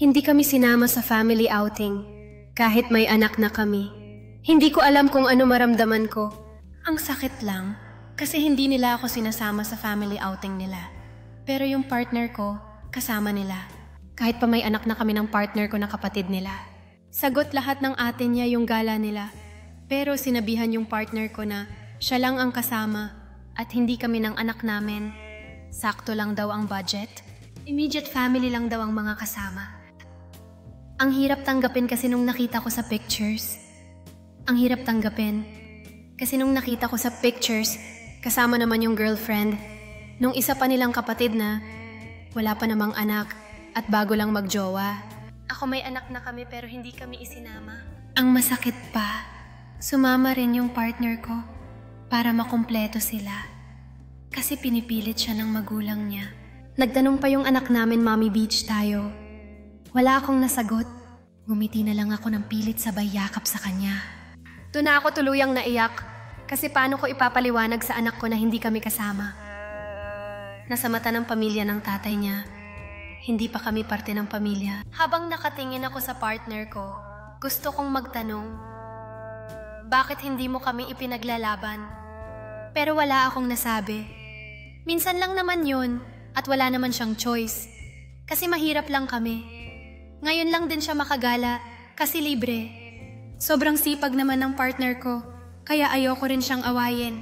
Hindi kami sinama sa family outing, kahit may anak na kami. Hindi ko alam kung ano maramdaman ko. Ang sakit lang, kasi hindi nila ako sinasama sa family outing nila. Pero yung partner ko, kasama nila. Kahit pa may anak na kami ng partner ko na kapatid nila. Sagot lahat ng ate niya yung gala nila. Pero sinabihan yung partner ko na siya lang ang kasama at hindi kami ng anak namin. Sakto lang daw ang budget. Immediate family lang daw ang mga kasama. Ang hirap tanggapin kasi nung nakita ko sa pictures. Ang hirap tanggapin. Kasi nung nakita ko sa pictures, kasama naman yung girlfriend. Nung isa pa nilang kapatid na wala pa namang anak at bago lang magjowa. Ako may anak na kami pero hindi kami isinama. Ang masakit pa, sumama rin yung partner ko para makumpleto sila. Kasi pinipilit siya ng magulang niya. Nagtanong pa yung anak namin, Mommy Beach tayo. Wala akong nasagot. Ngumiti na lang ako ng pilit sabay yakap sa kanya. Doon na ako tuluyang naiyak. Kasi paano ko ipapaliwanag sa anak ko na hindi kami kasama? Nasa mata ng pamilya ng tatay niya. Hindi pa kami parte ng pamilya. Habang nakatingin ako sa partner ko, gusto kong magtanong, bakit hindi mo kami ipinaglalaban? Pero wala akong nasabi. Minsan lang naman yun. At wala naman siyang choice. Kasi mahirap lang kami. Ngayon lang din siya makagala kasi libre. Sobrang sipag naman ng partner ko. Kaya ayoko rin siyang awayin.